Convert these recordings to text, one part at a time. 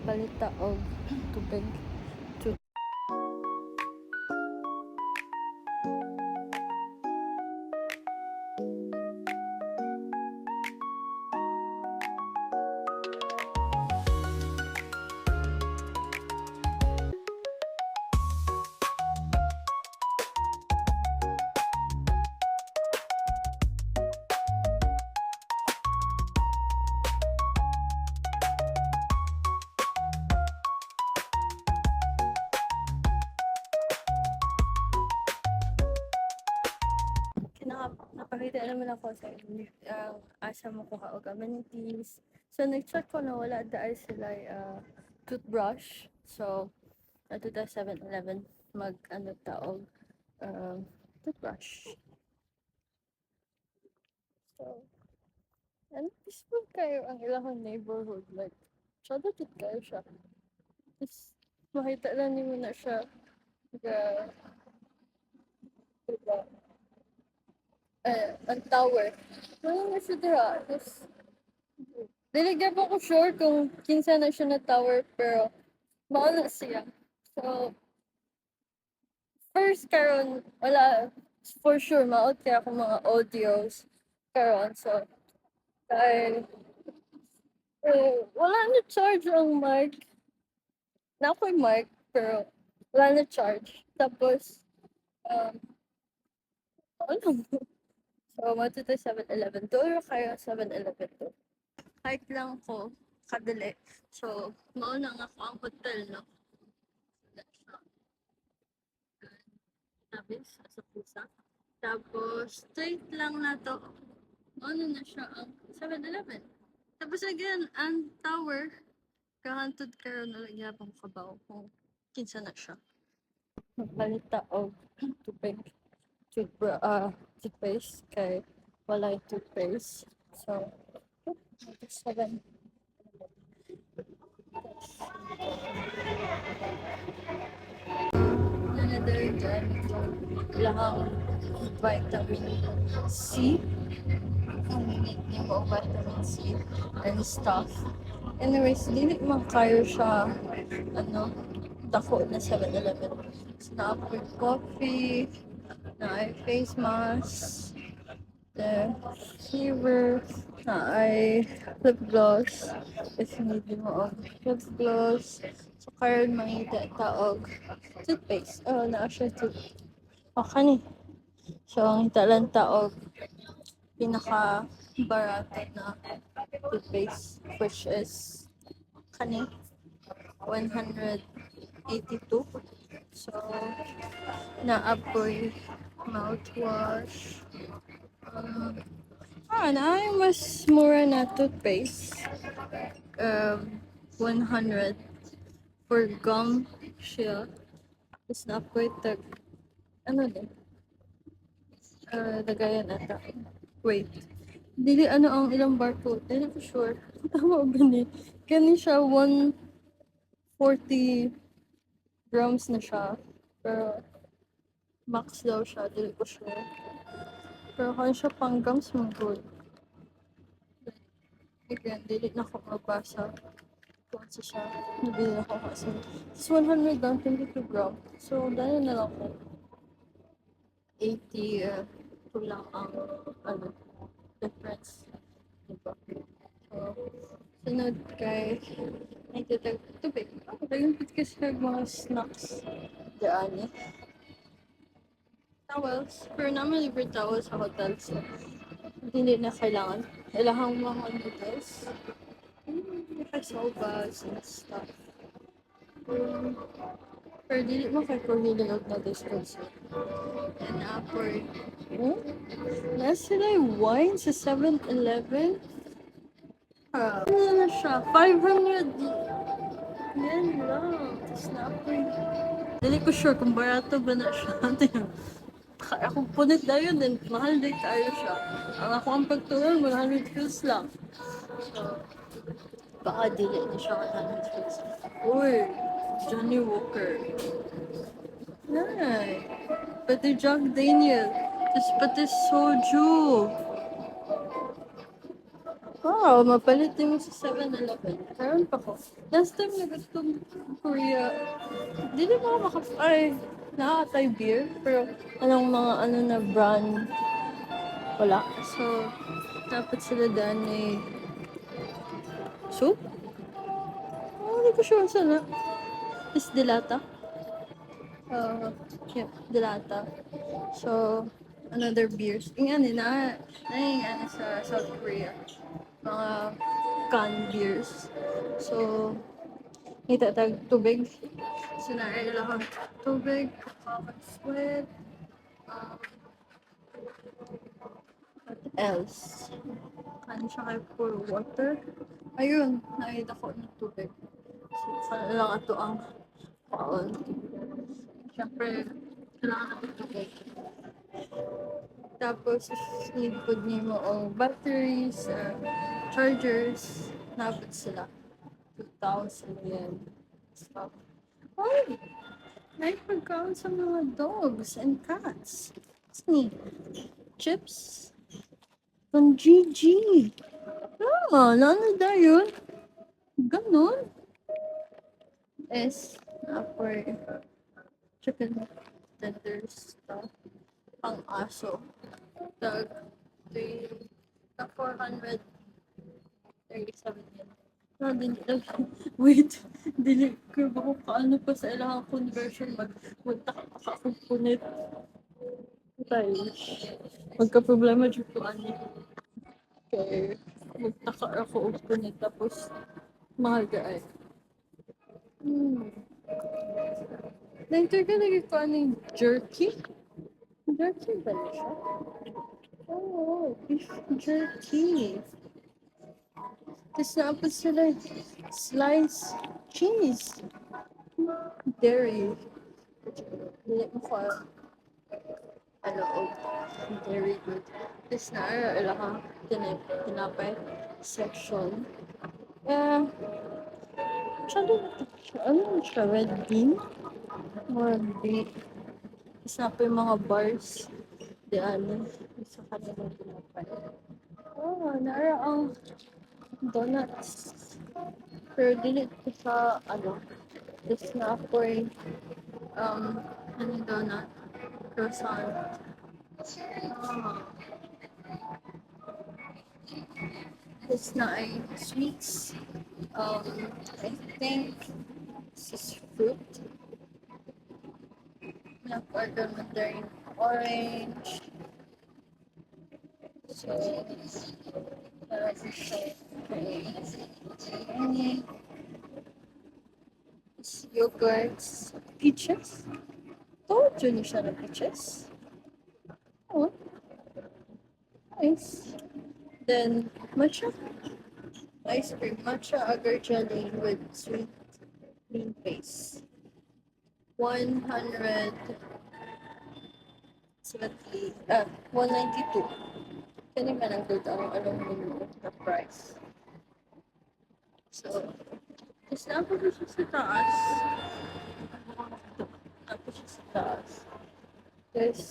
Magpalita og tubig. Napakita naman ako sa inyo asa mo ko og amenities. So nag-check ko na wala dahil sila toothbrush. So ato ta 7-Eleven mag ano taog toothbrush. So and peaceful kayo ang ilang neighborhood, like sada jud kayo siya. Is makita lang nimo na siya ga diba, ang tower. Wala na siya dira. Dili gyud ko sure kung kinsa na siya na tower pero mao na siya. So first karon wala for sure maot kaya ako mga audios karon. So kay wala na charge ang mic. Na ako'y mic pero wala na charge. Tapos ano mo. So mato tayo 7-Eleven. Doon kayo 7-Eleven to. Hike lang ko kadali. So mao na nga ako ang hotel no. Tabis sa pusa. Tapos straight lang na to. Ano na siya ang 7-Eleven. Tapos again, ang tower, kahantod karon na lang yapang kabaw kung kinsa na siya. Magpalita og tubig, toothpaste kay walay toothpaste. So, 7. Another dyan, lahang vitamin C. Ang minute ni mo vitamin C and stuff. Anyways, dili man kayo siya, ano, dako na 7-Eleven. So, na-upgrade coffee, na ay face mask, the fever, na ay lip gloss. If need mo og lip gloss. So, karon mangita taog toothpaste. Oh, na siya toothpaste. Kani. So, ang hitalan taog pinaka barato na toothpaste which is kani 182. So naapoy mouthwash. Na ay mas mura na toothpaste. 100 for gum siya. Tapos naapoy tag ano din. Dagayan ata. Wait. Dili ano ang ilang barcode. Dili ko sure. Tama ba ni? Kani siya 140 grams na siya. Pero max daw siya. Dili ko sure. Pero kaya siya pang gums mo good. Again, dili na ako mabasa. Kung sa siya. Nabili ako kasi. It's 100 lang, 22 grams. So, dahil na lang ko. 80 ito lang ang ano, difference. Diba? So, sunod kay nagtatag tubig. Nagtatag kasi mga snacks. Daan eh. Towels. Pero naman libre towels sa hotel. So, hindi na kailangan. Kailangan mga noodles. Nakasobas and stuff. Pero dili mo kay pumili og noodles kasi. And for nasa na wine sa 7-Eleven. Ano na siya? 500 yan lang. Tapos na ako dili ko sure kung barato ba na siya. Akong punit na yun din. Mahal din tayo siya. Ang ako ang pagtunan, 100 pills lang. So, baka dili na siya 100 pills. Uy, Johnny Walker. Nay. Pati Jack Daniel. Tapos pati soju. Wow, mapalit din mo sa 7-Eleven. Meron pa ko. Last time na gusto Korea, di na ako ay, nakakatay beer, pero anong mga ano na brand, wala. So, dapat sila daan ay soup? Oh, hindi ko sure sana. Is dilata? Uh, yeah, dilata. So, another beers. Yung ano yung ano sa South Korea. Mga canned beers. So, itatag tubig. So, naailangan tubig, sweat, um, what else? Ano siya kay puro water. Ayun, nakita ko ng tubig. So, sana lang ito ang paon. Siyempre, kailangan natin tubig. Tapos, need po niyo mo ang batteries, chargers, nabot sila. 2,000 yan. Stuff. Ay! May pagkaon sa mga dogs and cats. Sneak. Chips. Pang GG. Ah, ano da yun? Ganon. S. For chicken tenders stuff. Pang aso. Tag. 3. Na 437 yan. Ah, din lang. Wait. Dili ko ba kung paano pa sa ilang conversion magtaka-punit. Tayo. Magka-problema dyan ko ano. Okay. Magtaka ako og punit tapos mahal ka ay. Na-enter ka lagi ko ano yung jerky? Jerky ba na siya? Oo, beef jerky. Tapos naapos sila slice cheese. Dairy. Dili mo ko ano very good. Tapos na ilang tinapay section. Eh, ano siya? Red bean? Or beef? Tapos na pa yung mga bars. Di ano, sa kanilang tinapay. Oh, naara ang donuts. Pero dili ko sa ano. Tapos na ako ano donut? Croissant. Ah, tapos na ay sweets. I think this is fruit. Nag-order mo din orange. So, para siya any yogurts, peaches. Told you siya na peaches. Oh, nice. Then, matcha. Ice cream. Matcha agar jelly with sweet cream base. 192. Kani man ang good ang anong menu na price. So, tapos napo siya sa taas. Napo siya sa taas. Tapos,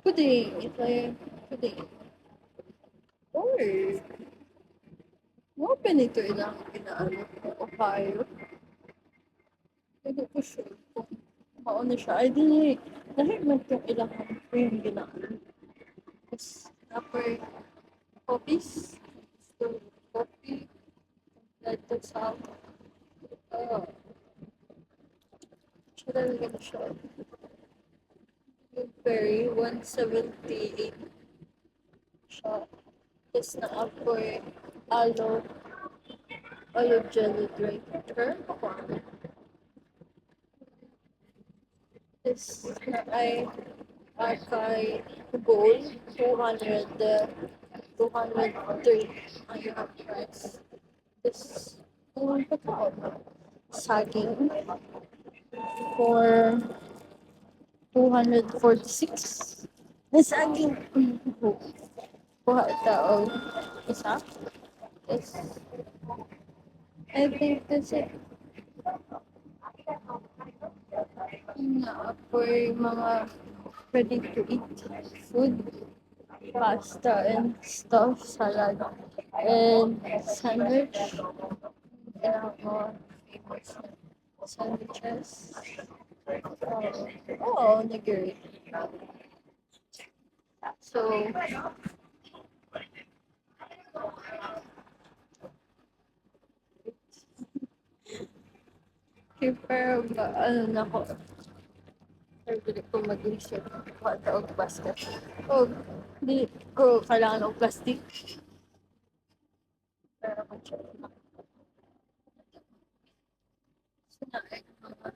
pwede. Or, open ito ilang inaano ko, Ohio. Hindi ko sure kung mauna siya. Ay, di, dahil man itong ilang yung ginaano. Tapos, upper copies. So, coffee. Dito sa, siya talaga na siya. Blueberry, 178 siya. Tapos na upper olive jelly drink. Turn ako. This ay kay gold 203 ang yung price. This saging for 246. May saging. Kuha ito o isa. This, I think that's it. Na for mga ready to eat food, pasta and stuff, salad. And sandwich. Kailangan mo famous na sandwiches. Nagiri. So, pero ano na ko, hindi ko mag-isip kung og basket. O, di ko kailangan og plastic. Pero sinain mga,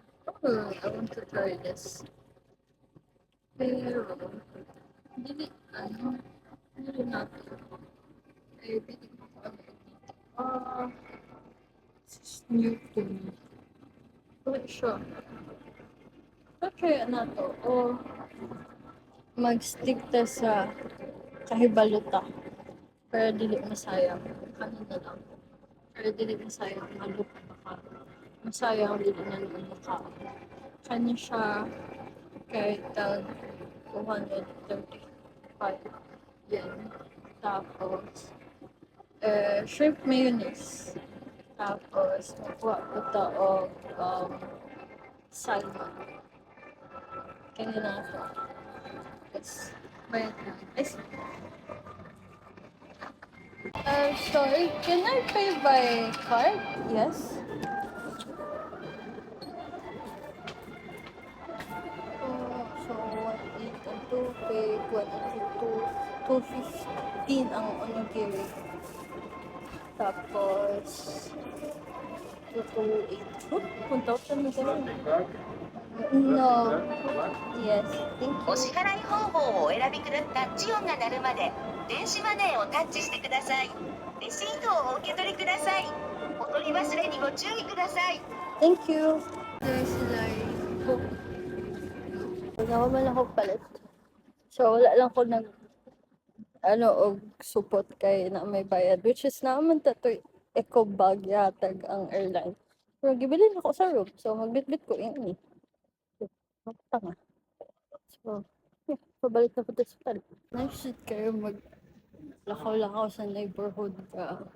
I want to try this. Pero, dili, dili natin. Dili ko this is new to me. Wait, sure. Okay, na to. O, mag-stick ta sa kahibaluta. Pero dili masayang. Kanin na lang. Pero dili masayang. Malupa baka. Masayang dili na naman maka. Kanya siya kahit 235 yen. Tapos, shrimp mayonnaise. Tapos, nakuha ko ta og salmon. Kanya na ito. Yes. Bayad na. Sorry, can I pay by card? Yes. So 1.8 ang tubig, 2.15 ang onigiri. Tapos, 2.8. Oh, 1,000 na sila. No. Yes, thank お支 you. 払い方法をお選びください。タッチ音が鳴るまで電子マネーをタッチしてください。レシートをお受け取りください。お取り忘れにご注意ください。 Thank you. There's like hook. Wala man ako palit. So, wala lang ko nag og support kay na may bayad. Which is naman tatoy eco bag yatag ang airline. Pero gibilin ako sa room. So, magbitbit ko ini. Tanga. So, pabalik na po sa hotel. Nice kayo lakaw-lakaw sa neighborhood ka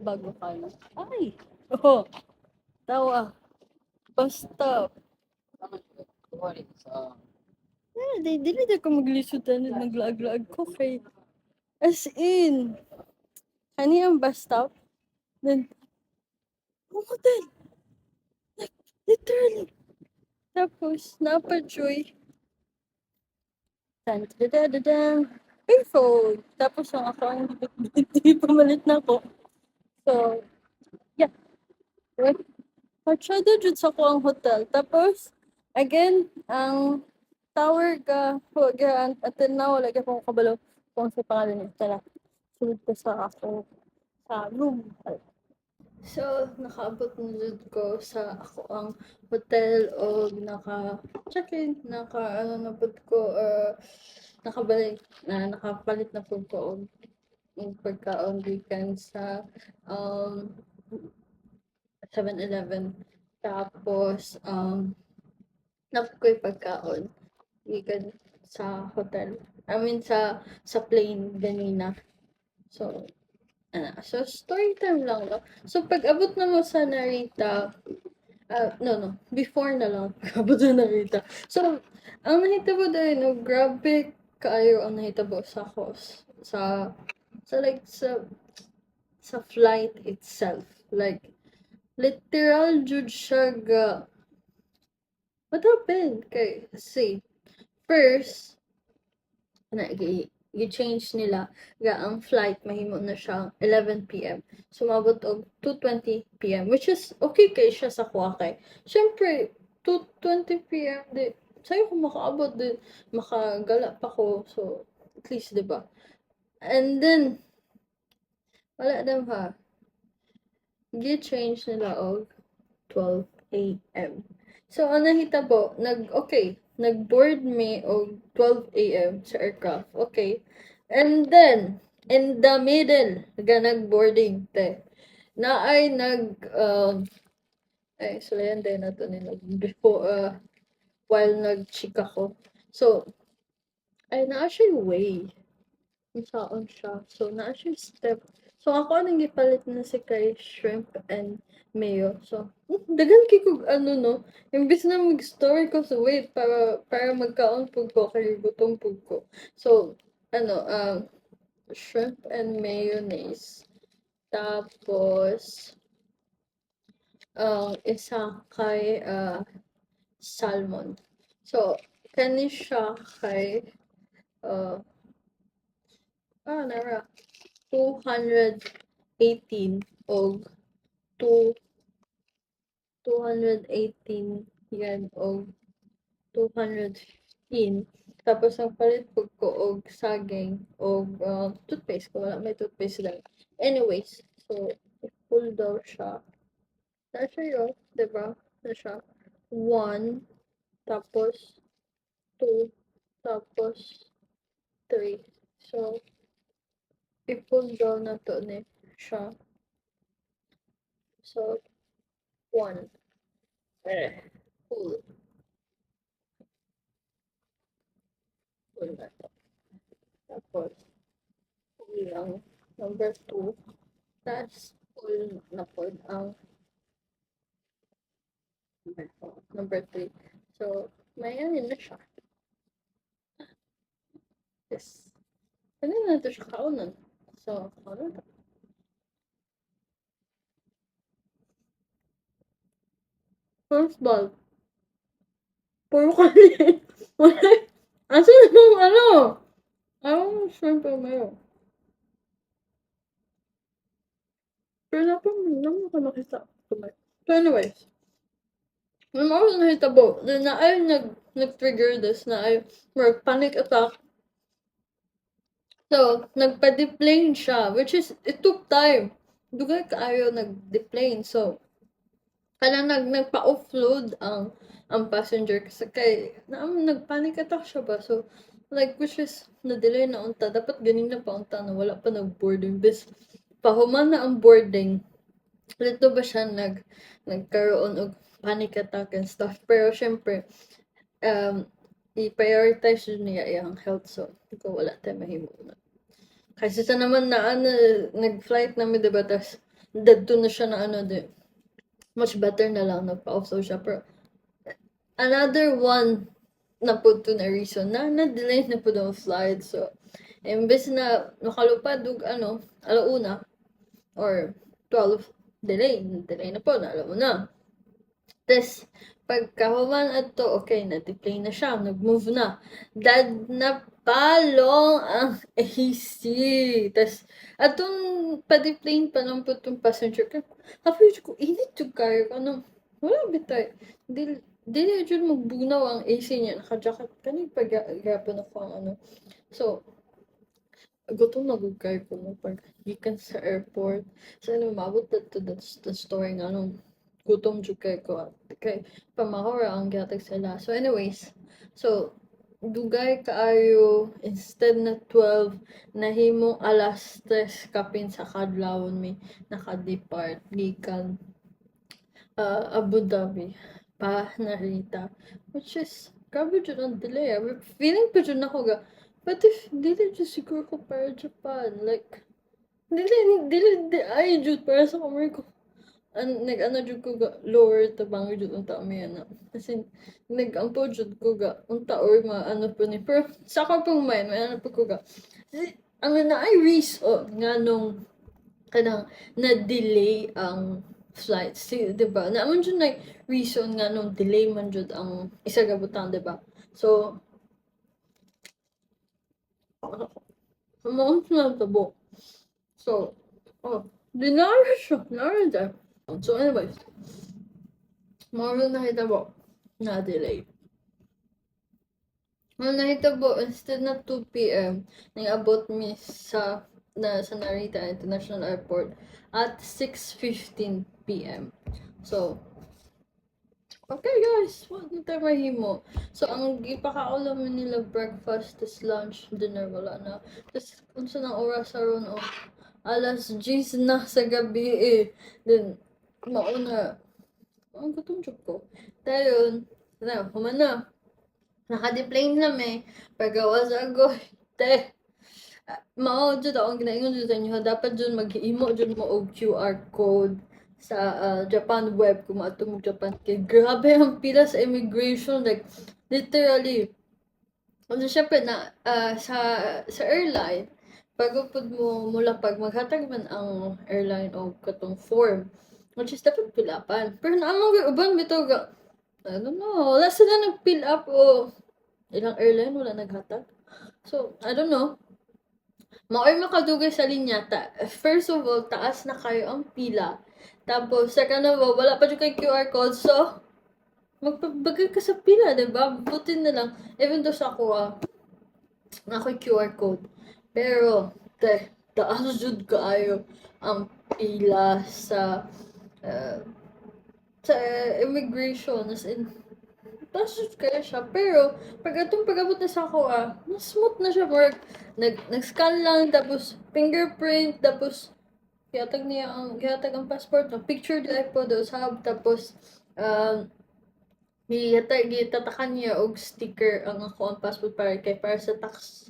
bago ka na. Ay! Oh! Tawa. Basta. Dili ko maglisutan at maglag-lag ko kay as in. Kani ang bus stop? Then, hotel. Like, literally. Tapos, napachoy. Tan-da-da-da-da. Payphone. Tapos, ang ako ang hindi pamalit na ko. So, yeah. Masyado dyan sa ko ang hotel. Tapos, again, ang tower ka, until now, wala ka kong kabalo kung sa pangalan niya. Tara, sunod ko sa ako sa room. So, nakaabot na dyan ko sa ako ang hotel o naka-check-in, na po ko, nakapalit na po ko yung pagkaon weekend sa 7-Eleven. Tapos, napoy pagkaon weekend sa hotel. I mean, sa plane ganina. So, so story time lang, no? So, pag abot na mo sa Narita, no, before na lang, pag abot na Narita. So, ang nahitabo dahil, no, grabe kaayo ang nahitabo sa host. Sa flight itself. Like, literal jud siya ga. What happened? Kay, see, first, i-change nila ga ang flight mahimo na siya 11 p.m. Sumabot og 2:20 p.m. which is okay kay siya sa kuha kay. Syempre 2:20 p.m. di sayo ko makaabot din makagala pa ko so at least di ba? And then wala daw ha. Gi-change nila og 12 a.m. So, ang nahitabo, nag-board me og 12 a.m. sa aircraft. Okay. And then, in the middle, nag-boarding, te. Na ay so yan din na to nila. Before, while nag-check ako. So, ay na siya way. Saan siya. So, na siya step So ako anong gipalit na si kay shrimp and mayo. So dagan kay kog ano no, imbis na mag-story ko so wait para magkaon pug ko kay gutom pug ko. So ano shrimp and mayonnaise. Tapos isa kay salmon. So kani siya kay uh, nara 218 og 2 218 yan og 215. Tapos ang palit pug ko og saging og toothpaste ko wala may toothpaste lang. Anyways, so full daw siya. Na siya yun, diba? Na siya. 1, tapos 2, tapos 3. So, i-full daw na to ni siya. So, 1. Full. Full na to. Tapos, full lang. Number 2. Tapos, full na po ang number 3. So, may ano na siya. Yes. Ano na ito siya kaunan? So, ano na? First ball. Puro kanin. Wala. Asan yung ano? Ayaw shrimp and mayo. Pero dapat naman ka makita. So anyways, may mga nahitabo na ay nag-trigger this na ay panic attack. So, nagpa-deplane siya, which is, it took time. Dugay kaayo nag-deplane. So, kaya nagpa-offload ang passenger kasi kay nagpanic attack siya ba. So, like, which is, na-delay na unta. Dapat ganina pa unta na wala pa nag-boarding. Bis, pahuman na ang boarding. Dito ba siya nagkaroon og panic attack and stuff. Pero, syempre, i-prioritize yun niya yung health. So, ko wala tayo mahimo na. Kasi sa naman na nag-flight namin, diba? Tapos, dadto na siya na much better na lang nagpa-offload siya. Pero, another one na po to na reason na-delay na po ang flight. So, imbes na makalupad og alauna or 12, delay na po na alauna. Tapos, pagkahuman ato, okay, na-deplane na siya, nag-move na. Dad na palong ang AC. Tapos, atong pa-deplane pa lang po itong passenger. Happy ko, init yung kayo. Wala bitay. Dili dyan magbunaw ang AC niya. Naka-jacket. Kanina pag-gapon ako ang So, gutom na gugay ko mo pag gikan sa airport. So, mabot na to the story nga gutom jud kay ko. Kay pamahora ang gihatag sila. So, anyways. So, dugay kaayo instead na 12 nahimong alas 3 kapin sa kadlawon mi naka-depart gikan Abu Dhabi pa Narita, which is grabe jud ang delay. Feeling pa jud nako ga but if dili jud siguro ko para Japan, like dili ay jud para sa Amerika. Nag-ano jud ko ga lower tabang jud unta mi kasi nag-ampo jud ko ga unta or maano po ni pero sa ako pong mind may ano po ko ga ang na ay reason nga nung kanang na-delay ang flight. Diba? Naman jud na reason nga nung delay man jud ang isa ka butang, diba? So, amount na tabo. So, dinara siya. Nara. So, anyways, more na hitabo na delay. More na hitabo, instead na 2 p.m., nang-abot mi sa Narita International Airport at 6:15 p.m. So, okay guys, what na tayo mahimo? So, ang ipakaulam nila breakfast, tas lunch, dinner, wala na. Tas, unsa ng oras aron alas 10 na sa gabi Then, mauna, ang gutom jud ko. Dayon, human na. Naka-deplane na may pagawas agoy. Mao jud ang ginaingon jud sa inyo, dapat jud maghimo jud mo og QR code sa Japan web kung maato mo Japan kay grabe ang pila sa immigration, like literally. Ano syempre na sa airline bago pud mo mulapag maghatag man ang airline og katong form, which is dapat pilapan. Pero naamang uban bitaw ga I don't know, wala sila nag-fill up o ilang airline wala naghatag. So, I don't know. Maoy makadugay sa linyata. First of all, taas na kayo ang pila. Tapos, second of all, wala pa dyan kay QR code. So, magpabagay ka sa pila, diba? Butin na lang. Even though sa ako, na ako'y QR code. Pero, taas jud kaayo ang pila uh, sa immigration. As in, taas jud kaya siya. Pero, pag-abot na sa ako, mas smooth na siya work. Nag-scan lang, tapos fingerprint, tapos gihatag ang passport, no? Picture like po daw sa tapos, gitatakan niya og sticker ang ako ang passport para sa tax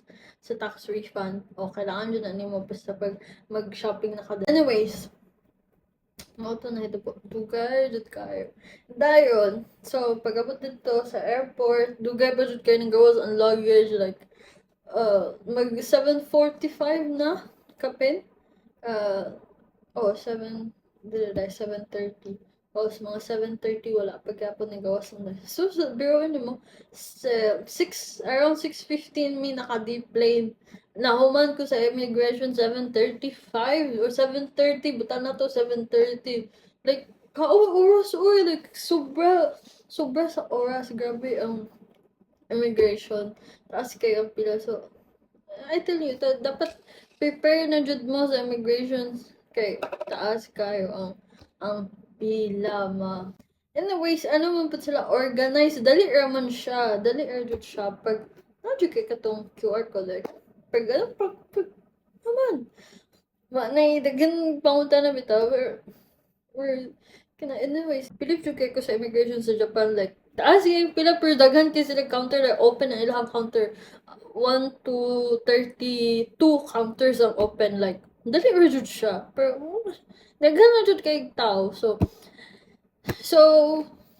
refund. O, kailangan yun na nimo basta pag mag-shopping na ka. Anyways, mauto na ito po. Dugay, jud kayo. Dayon, so, pag-abot dito sa airport, dugay ba jud kayo ng gawas ang luggage, like, mag 7:45 na, kapin. 7:30. Sa mga 7:30 wala pagkapon ng gawas ng so biro mo around 6:15 mi naka-deep plane. Nahuman ko sa immigration 7:35 or 7:30, buta na to 7:30. Like oras or like sobra sa oras, grabe ang immigration. Taas kayo ang pila, so I tell you, dapat prepare na jud mo sa immigration kay taas kayo ang pila Anyways, ano man pud sila organize, dali ra man siya, dali ra jud siya pag jud kay katong QR code, like pag naman nay daghan pangunta na bitaw or anyways, believe jud kay ko sa immigration sa Japan, like taas yung pila pero daghan kay sila counter, like open ang ilang counter 1 to 32 counters ang open, like dali ra jud siya pero daghan na jud kay tao, so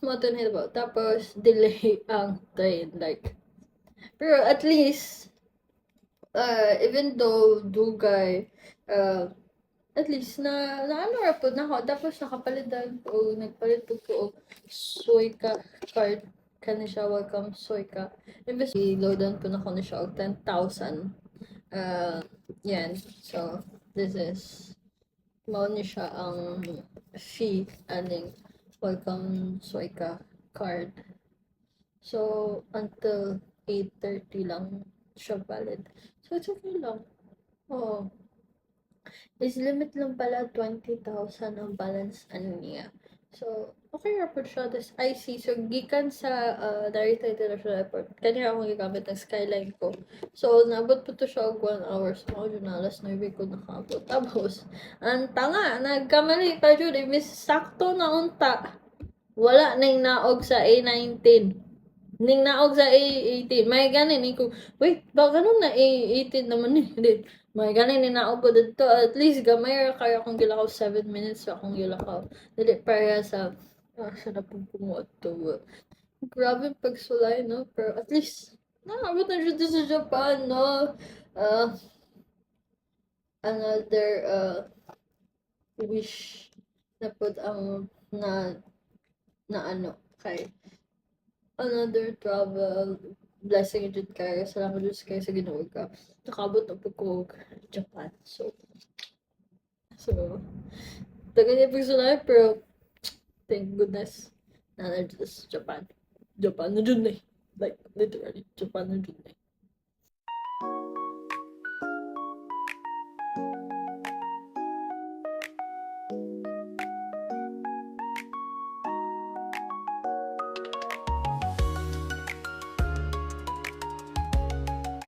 mo to na about tapos delay ang train, like pero at least even though dugay at least na ano ra pud nako, tapos nakapalitan o nagpalit pud ko og Suica card kani siya, welcome Suica. Imbes i-loadan po na ko na siya og 10,000. Yan. So, this is mao ni siya ang fee aning welcome Suica card. So, until 8:30 lang siya valid. So, it's okay lang. Oh. Is limit lang pala 20,000 ang balance niya. So, okay ra po siya. This IC. So, gikan sa Narita International Airport. Kanina akong gigamit ng Skyline ko. So, naabot po to siya og 1 hour. So, ako dyan alas 9 ko nakaabot. Tapos, ang tanga, nagkamali pa dyan. Imbis sakto na unta. Wala nang naog sa A19. Ning naog sa A18. May ganin ko. Wait, ba ganun na A18 naman eh. Hindi. May ganin ni naog ko dito. At least gamay ra kayo akong gilakaw 7 minutes sa akong gilakaw. Dili para sa na pong kumuot to. Grabe pagsulay, no? Pero at least naabot na dito sa Japan, no? Another wish na pud ang na ano kay another travel blessing jud kayo. Salamat jud kayo sa Ginoo ka. Nakabot na po ko Japan. So taga niya pagsulay, pero thank goodness na just Japan. Japan na jud na eh. Like literally Japan na jud na eh.